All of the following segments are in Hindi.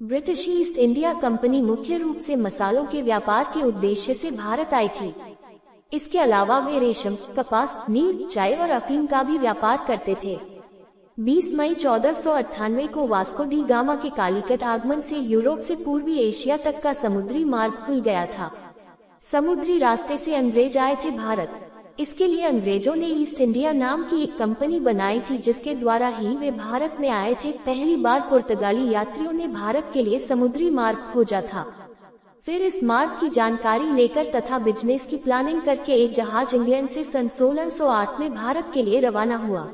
ब्रिटिश ईस्ट इंडिया कंपनी मुख्य रूप से मसालों के व्यापार के उद्देश्य से भारत आई थी। इसके अलावा वे रेशम, कपास, नील, चाय और अफीम का भी व्यापार करते थे। 20 मई 1498 को वास्को डी गामा के कालीकट आगमन से यूरोप से पूर्वी एशिया तक का समुद्री मार्ग खुल गया था। समुद्री रास्ते से अंग्रेज आए थे भारत। इसके लिए अंग्रेजों ने ईस्ट इंडिया नाम की एक कंपनी बनाई थी, जिसके द्वारा ही वे भारत में आए थे। पहली बार पुर्तगाली यात्रियों ने भारत के लिए समुद्री मार्ग खोजा था। फिर इस मार्ग की जानकारी लेकर तथा बिजनेस की प्लानिंग करके एक जहाज इंग्लैंड से सन 1608 में भारत के लिए रवाना हुआ।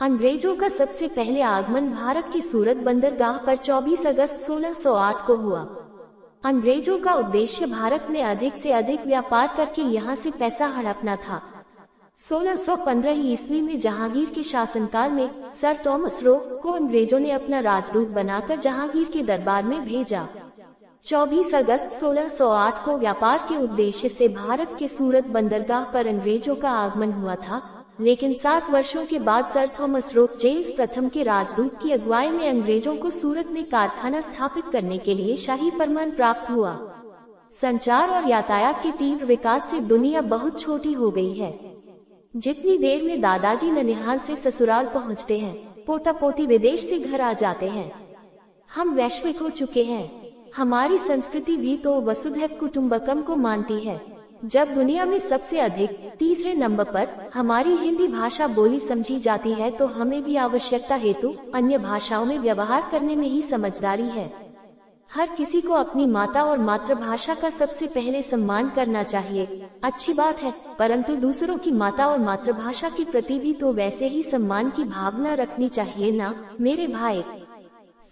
अंग्रेजों का सबसे पहले आगमन भारत की सूरत बंदरगाह पर 24 अगस्त 1608 को हुआ। अंग्रेजों का उद्देश्य भारत में अधिक से अधिक व्यापार करके यहाँ से पैसा हड़पना था। 1615 ईस्वी में जहांगीर के शासनकाल में सर थॉमस रो को अंग्रेजों ने अपना राजदूत बनाकर जहांगीर के दरबार में भेजा। 24 अगस्त 1608 को व्यापार के उद्देश्य से भारत के सूरत बंदरगाह पर अंग्रेजों का आगमन हुआ था, लेकिन 7 वर्षों के बाद सर थॉमस रो जेम्स प्रथम के राजदूत की अगुवाई में अंग्रेजों को सूरत में कारखाना स्थापित करने के लिए शाही फरमान प्राप्त हुआ। संचार और यातायात के तीव्र विकास से दुनिया बहुत छोटी हो गई है। जितनी देर में दादाजी ननिहाल से ससुराल पहुंचते हैं, पोता पोती विदेश से घर आ जाते हैं। हम वैश्विक हो चुके हैं। हमारी संस्कृति भी तो वसुधैव कुटुम्बकम को मानती है। जब दुनिया में सबसे अधिक तीसरे नंबर पर हमारी हिंदी भाषा बोली समझी जाती है, तो हमें भी आवश्यकता हेतु अन्य भाषाओं में व्यवहार करने में ही समझदारी है। हर किसी को अपनी माता और मातृभाषा का सबसे पहले सम्मान करना चाहिए। अच्छी बात है, परंतु दूसरों की माता और मातृभाषा के प्रति भी तो वैसे ही सम्मान की भावना रखनी चाहिए ना, मेरे भाई।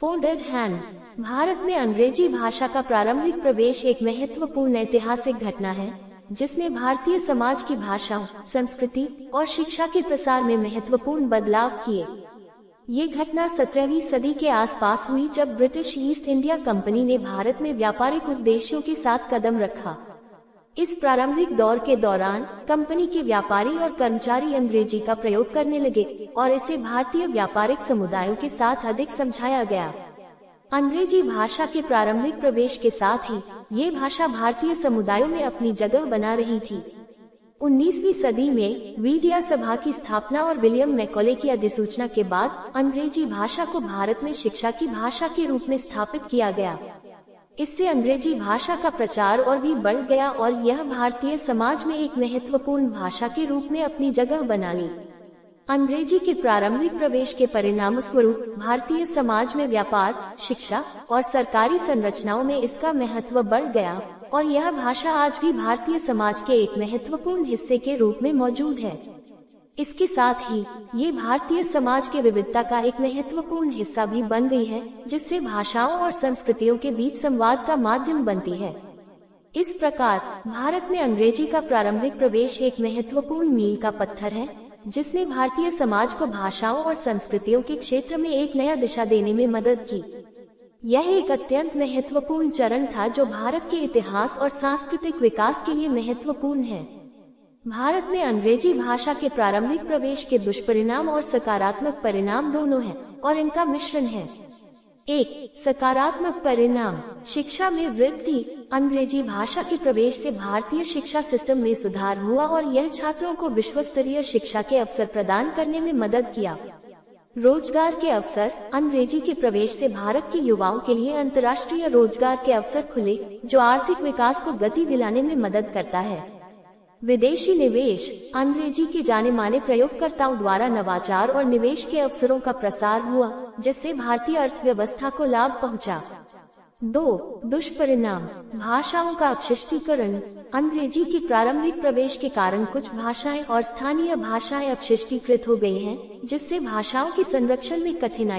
Folded hands. भारत में अंग्रेजी भाषा का प्रारंभिक प्रवेश एक महत्वपूर्ण ऐतिहासिक घटना है, जिसने भारतीय समाज की भाषाओं, संस्कृति और शिक्षा के प्रसार में महत्वपूर्ण बदलाव किए। ये घटना 17वीं सदी के आसपास हुई, जब ब्रिटिश ईस्ट इंडिया कंपनी ने भारत में व्यापारिक उद्देश्यों के साथ कदम रखा। इस प्रारंभिक दौर के दौरान कंपनी के व्यापारी और कर्मचारी अंग्रेजी का प्रयोग करने लगे और इसे भारतीय व्यापारिक समुदायों के साथ अधिक समझाया गया। अंग्रेजी भाषा के प्रारंभिक प्रवेश के साथ ही ये भाषा भारतीय समुदायों में अपनी जगह बना रही थी। 19वीं सदी में वीडिया सभा की स्थापना और विलियम मैकॉले की अधिसूचना के बाद अंग्रेजी भाषा को भारत में शिक्षा की भाषा के रूप में स्थापित किया गया। इससे अंग्रेजी भाषा का प्रचार और भी बढ़ गया और यह भारतीय समाज में एक महत्वपूर्ण भाषा के रूप में अपनी जगह बना ली। अंग्रेजी के प्रारंभिक प्रवेश के परिणाम स्वरूप भारतीय समाज में व्यापार, शिक्षा और सरकारी संरचनाओं में इसका महत्व बढ़ गया और यह भाषा आज भी भारतीय समाज के एक महत्वपूर्ण हिस्से के रूप में मौजूद है। इसके साथ ही ये भारतीय समाज के विविधता का एक महत्वपूर्ण हिस्सा भी बन गई है, जिससे भाषाओं और संस्कृतियों के बीच संवाद का माध्यम बनती है। इस प्रकार भारत में अंग्रेजी का प्रारंभिक प्रवेश एक महत्वपूर्ण मील का पत्थर है, जिसने भारतीय समाज को भाषाओं और संस्कृतियों के क्षेत्र में एक नया दिशा देने में मदद की। यह एक अत्यंत महत्वपूर्ण चरण था, जो भारत के इतिहास और सांस्कृतिक विकास के लिए महत्वपूर्ण है। भारत में अंग्रेजी भाषा के प्रारंभिक प्रवेश के दुष्परिणाम और सकारात्मक परिणाम दोनों हैं और इनका मिश्रण है। 1. सकारात्मक परिणाम। शिक्षा में वृद्धि। अंग्रेजी भाषा के प्रवेश से भारतीय शिक्षा सिस्टम में सुधार हुआ और यह छात्रों को विश्व स्तरीय शिक्षा के अवसर प्रदान करने में मदद किया। रोजगार के अवसर। अंग्रेजी के प्रवेश से भारत के युवाओं के लिए अंतर्राष्ट्रीय रोजगार के अवसर खुले, जो आर्थिक विकास को गति दिलाने में मदद करता है। विदेशी निवेश। अंग्रेजी के जाने माने प्रयोगकर्ताओं द्वारा नवाचार और निवेश के अवसरों का प्रसार हुआ, जिससे भारतीय अर्थव्यवस्था को लाभ पहुंचा। 2. दुष्परिणाम। भाषाओं का अपशिष्टीकरण। अंग्रेजी के प्रारंभिक प्रवेश के कारण कुछ भाषाएं और स्थानीय भाषाएं अपशिष्टीकृत हो गई हैं, जिससे भाषाओं के संरक्षण में कठिनाई